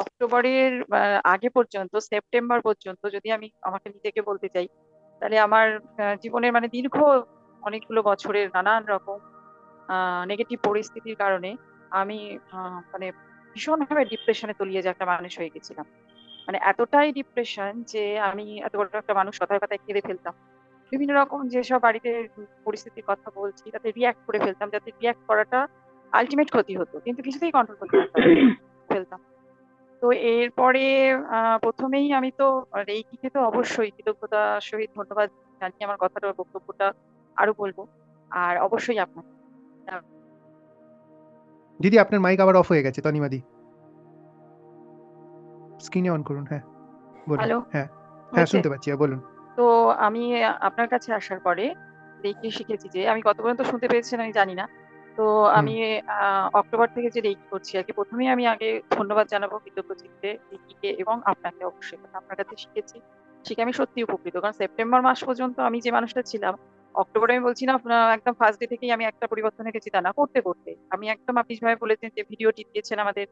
অক্টোবরের আগে পর্যন্ত, সেপ্টেম্বর পর্যন্ত যদি আমি আমাকে নিজেকে বলতে চাই, তাহলে আমার জীবনের মানে দীর্ঘ অনেকগুলো বছরের নানান রকম নেগেটিভ পরিস্থিতির কারণে আমি মানে ভীষণভাবে ডিপ্রেশনে তলিয়ে যে একটা মানুষ হয়ে গেছিলাম। মানে এতটাই ডিপ্রেশন যে আমি এত বড় একটা মানুষ কথায় কথায় কেঁদে ফেলতাম। বিভিন্ন রকম যেসব বাড়িতে পরিস্থিতির কথা বলছি তাতে রিয়াক্ট করে ফেলতাম, যাতে রিয়াক্ট করাটা আলটিমেট ক্ষতি হতো, কিন্তু কিছুতেই কন্ট্রোল করতে পারতাম না, ফেলতাম। তো এরপরে প্রথমেই আমি তো রেইকিকে তো অবশ্যই কৃতজ্ঞতা সহিত ধন্যবাদ জানিয়ে আমার কথাটা বক্তব্যটা আরো বলবো। আর অবশ্যই আপনাকে। দিদি আপনার মাইক আবার অফ হয়ে গেছে, তনিমাদি স্ক্রিনে অন করুন। হ্যাঁ বলুন। হ্যালো, হ্যাঁ হ্যাঁ হয়েছে? শুনতে পাচ্ছি, বলুন। তো আমি আপনার কাছে আসার পরে রেইকি শিখেছি, যে আমি কত পর্যন্ত শুনতে পেরেছেন আমি জানি না। তো হুম। আমি অক্টোবর থেকে যে রেইকি করছি আর কি, প্রথমেই আমি আগে ধন্যবাদ জানাবো কৃতজ্ঞ চিত্তে রেইকিকে এবং আপনাকে অবশ্যই, কারণ আপনার কাছে শিখেছি, শিখে আমি সত্যি উপকৃত। কারণ সেপ্টেম্বর মাস পর্যন্ত আমি যে মানুষটা ছিলাম, অক্টোবরে আমি বলছি না একদম ফার্স্ট ডে থেকেই আমি একটা পরিবর্তন এসেছি তা না, করতে করতে আমি একদম, আপনি যেভাবে বলেছেন যে ভিডিও টিপ দিয়েছেন আমাদের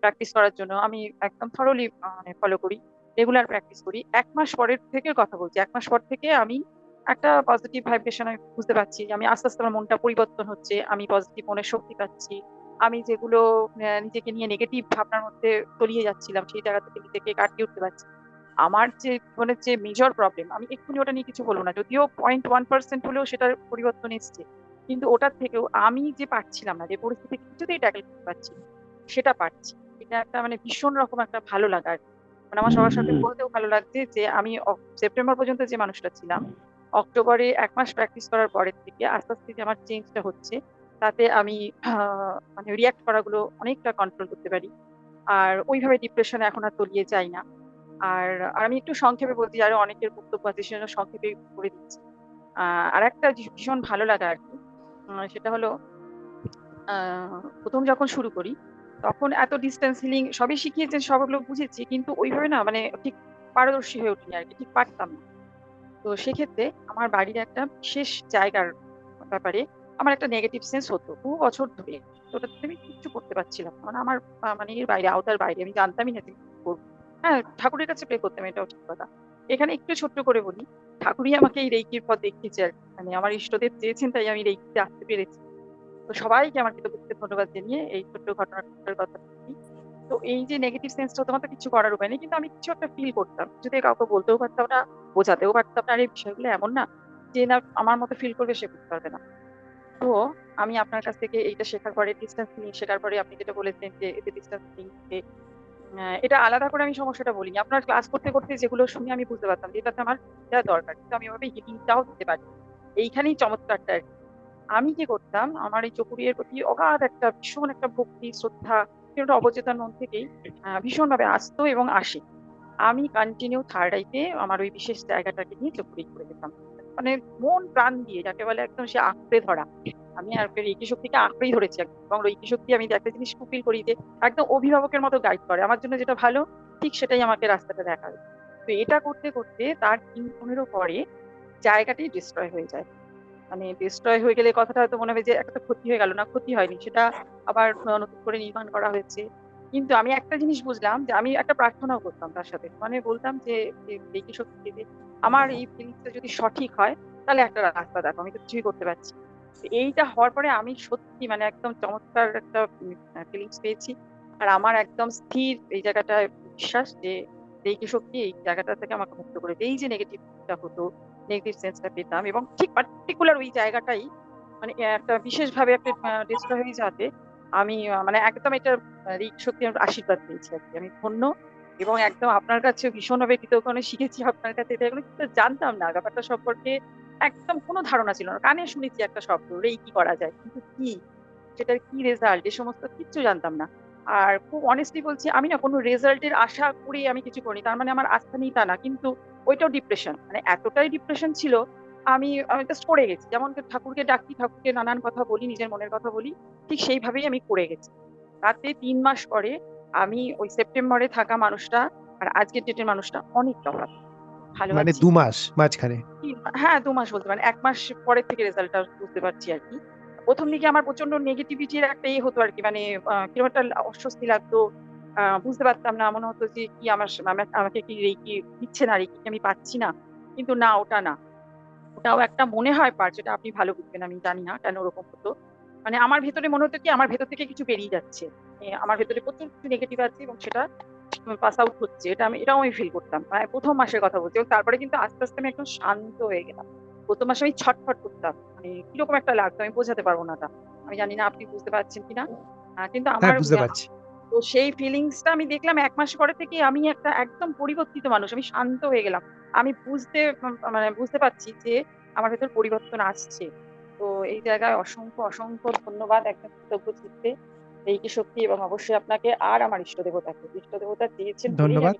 প্র্যাকটিস করার জন্য, আমি একদম থরলি মানে ফলো করি, রেগুলার প্র্যাকটিস করি। 1 মাস পরের থেকে কথা বলছি, 1 মাস পর থেকে আমি একটা পজিটিভ ভাইব্রেশন আমি বুঝতে পারছি যে আমি আস্তে আস্তে আমার মনটা পরিবর্তন হচ্ছে, আমি পজিটিভ মনের শক্তি পাচ্ছি। আমি যেগুলো নিজেকে নিয়ে নেগেটিভ ভাবনার মধ্যে তলিয়ে যাচ্ছিলাম, সেই জায়গা থেকে নিজেকে কাটিয়ে উঠতে পারছি। আমার যে জীবনের যে মেজর প্রবলেম, আমি এক্ষুনি ওটা নিয়ে কিছু বলবো না, যদিও 0.1% হলেও সেটার পরিবর্তন এসছে, কিন্তু ওটার থেকেও আমি যে পারছিলাম না, যে পরিস্থিতি কিছুতেই ট্যাকেল করতে পারছি না, সেটা পারছি। এটা একটা মানে ভীষণ রকম একটা ভালো লাগা আর কি। মানে আমার সবার সাথে বলতেও ভালো লাগছে যে আমি সেপ্টেম্বর পর্যন্ত যে মানুষটা ছিলাম, অক্টোবরে 1 মাস প্র্যাকটিস করার পরের থেকে আস্তে আস্তে যে আমার চেঞ্জটা হচ্ছে, তাতে আমি মানে রিয়াক্ট করাগুলো অনেকটা কন্ট্রোল করতে পারি। আর ওইভাবে ডিপ্রেশনে এখন আর তলিয়ে যাই না। আর আর আমি একটু সংক্ষেপে বলতে, আরো অনেকের বক্তব্য আছে সেজন্য সংক্ষেপে করে দিচ্ছি। আর একটা ভীষণ ভালো লাগা আর কি, সেটা হলো প্রথম যখন শুরু করি, তখন এত ডিস্টেন্স হিলিং সবই শিখিয়েছেন, সবগুলো বুঝেছি, কিন্তু ওইভাবে না মানে ঠিক পারদর্শী হয়ে উঠিনি আর কি, ঠিক পারতাম না। তো সেক্ষেত্রে আমার বাড়ির একটা বিশেষ জায়গার ব্যাপারে আমার একটা নেগেটিভ সেন্স হতো বহু বছর ধরে। তো ওটাতে আমি কিচ্ছু করতে পারছিলাম না। মানে আমার মানে এর বাইরে, আওতার বাইরে, আমি জানতামই না যে কি করবো। হ্যাঁ, ঠাকুরের কাছে প্রে করতাম, এটাও ঠিক কথা। এখানে একটু ছোট্ট করে বলি, ঠাকুরই আমাকে এই রেইকির পথ দেখিয়েছে আর কি। মানে আমার ইষ্টদেব চেয়েছেন তাই আমি রেইকিতে আসতে পেরেছি। তো সবাইকে আমার কৃতজ্ঞতা ধন্যবাদ জানিয়ে এই ছোট্ট ঘটনাটার কথা বলি। তো এই যে নেগেটিভ সেন্সটা, তোমার তো কিছু করার উপায় নেই, কিন্তু আমি কিছু একটা ফিল করতাম, যদি কাউকে বলতেও পারতাম না, বোঝাতেও পারতাম না। আর এই বিষয়গুলো এমন না যে না আমার মতো ফিল করবে সে বুঝতে পারবে না। তো আমি আপনার কাছ থেকে এইটা শেখার পরে, ডিস্টেন্স নিয়ে শেখার পরে, আপনি যেটা বলেছেন যে এতে ডিস্টেন্স নিয়ে এটা আলাদা করে আমি সমস্যাটা বলিনি, আপনার ক্লাস করতে করতে যেগুলো শুনে আমি বুঝতে পারতাম যে এটাতে আমার দেওয়া দরকার, কিন্তু আমি ওভাবে হিলিংটাও দিতে পারি। এইখানেই চমৎকারটা আর কি। আমি কি করতাম, আমার এই চকুরির প্রতি অগাধ একটা ভীষণ একটা ভক্তি শ্রদ্ধা, সেটা অবচেতন মন থেকেই ভীষণ ভাবে আসতো এবং আসে। আমি কন্টিনিউ থার্ড আইতে আমার ওই বিশেষ জায়গাটাকে নিয়ে চোখড়ি করে যেতাম, মানে মন প্রাণ দিয়ে, যাকে বলে একদম সে আঁকড়ে ধরা। আমি আর রেকি শক্তিকে আঁকড়েই ধরেছি একদম। এবং রেকি শক্তি আমি একটা জিনিস ফিল করি যে একদম অভিভাবকের মতো গাইড করে আমার জন্য, যেটা ভালো ঠিক সেটাই আমাকে রাস্তাটা দেখাবে। তো এটা করতে করতে তার 3-15 পরে জায়গাটাই ডিস্ট্রয় হয়ে যায়। মানে ডিস্ট্রয় হয়ে গেলে কথাটা হয়তো মনে হবে যে একটা ক্ষতি হয়ে গেল, না ক্ষতি হয়নি, সেটা আবার নতুন করে নির্মাণ করা হয়েছে। কিন্তু আমি একটা জিনিস বুঝলাম, যে আমি একটা প্রার্থনাও করতাম তার সাথে, মানে বলতাম যে দেখি সত্যি যে আমার এই ফিলিংসটা যদি সঠিক হয়, তাহলে একটা রাস্তা দেখো, আমি তো কিছুই করতে পারছি না। তো এইটা হওয়ার পরে আমি সত্যি মানে একদম চমৎকার একটা ফিলিংস পেয়েছি। আর আমার একদম স্থির এই জায়গাটায় বিশ্বাস যে দেখি শক্তি এই জায়গাটা থেকে আমাকে মুক্ত করে দেয়। এই যে নেগেটিভটা হতো, নেগেটিভ সেন্সটা পেতাম, এবং ঠিক পার্টিকুলার ওই জায়গাটাই মানে একটা বিশেষ ভাবে একটা ডিস্ট্রয় হয়ে যাতে আমি মানে একদম এটা ঋক শক্তির আশীর্বাদ পেয়েছি আর কি, আমি ধন্য। এবং একদম আপনার কাছে ভীষণভাবে কৃতজ্ঞ শিখেছি আপনার কাছে, এটা এগুলো কিন্তু জানতাম না ব্যাপারটা সম্পর্কে, একদম কোনো ধারণা ছিল না। কানে শুনেছি একটা শব্দ রেই কি করা যায়, কিন্তু কি সেটার কি রেজাল্ট এ সমস্ত কিচ্ছু জানতাম না। আর খুব অনেস্টলি বলছি, আমি না কোনো রেজাল্টের আশা করি আমি কিছু করি, তার মানে আমার আস্থা নেই তা না, কিন্তু ওইটাও ডিপ্রেশন, মানে এতটাই ডিপ্রেশন ছিল, আমি আমি জাস্ট করে গেছি। যেমন ঠাকুরকে ডাকি, ঠাকুরকে নানান কথা বলি, নিজের মনের কথা বলি, ঠিক সেইভাবেই আমি করে গেছি। তাতে 3 মাস পরে আমি ওই সেপ্টেম্বরে থাকা মানুষটা আর আজকের ডেটের মানুষটা অনেক তফাৎ, ভালো মানে আছি। 2 মাস মাঝখানে? হ্যাঁ, 2 মাস বলতে পারেন, 1 মাস পরের থেকে রেজাল্টটা বুঝতে পারছি আর কি। প্রথম দিকে আমার প্রচন্ড নেগেটিভিটির একটা হতো আর কি, মানে কিরকম একটা অস্বস্তি লাগতো, বুঝতে পারতাম না। মনে হতো যে কি আমাকে কি রেকি দিচ্ছে না, রেকি কি আমি পাচ্ছি না? কিন্তু না, ওটা না। ওটাও একটা মনে হয় পার্ট, যেটা আপনি ভালো বুঝবেন। আমি জানি না কেন ওরকম হতো। মানে আমার ভেতরে মনে হতো কি আমার ভেতর থেকে কিছু বেরিয়ে যাচ্ছে। আমার ভেতরে প্রচুর কিছু নেগেটিভ আছে এবং সেটা পাস আউট হচ্ছে। এটাও আমি ফিল করতাম। মানে ১ম মাসের কথা বলছি। এবং তারপরে কিন্তু আস্তে, আস্তে আমি একদম শান্ত হয়ে গেলাম। ১ম মাসে আমি ছটফট করতাম। মানে কিরকম একটা লাগতো আমি বোঝাতে পারব না ওটা। আমি জানি না আপনি বুঝতে পারছেন কিনা। কিন্তু হ্যাঁ, আমার বুঝতে পারছি। তো সেই ফিলিংসটা আমি দেখলাম ১ মাস পরে থেকেই আমি একটা একদম পরিবর্তিত মানুষ। আমি শান্ত হয়ে গেলাম। আমি মানে বুঝতে পারছি যে আমার ভেতর পরিবর্তন আসছে। তো এই জায়গায় অসংখ্য, অসংখ্য ধন্যবাদ একদম কৃতজ্ঞ চিত্তে রেকি শক্তি এবং অবশ্যই আপনাকে আর আমার ইষ্ট দেবতাকে। ইষ্ট দেবতা চেয়েছেন বলেই ধন্যবাদ। আমি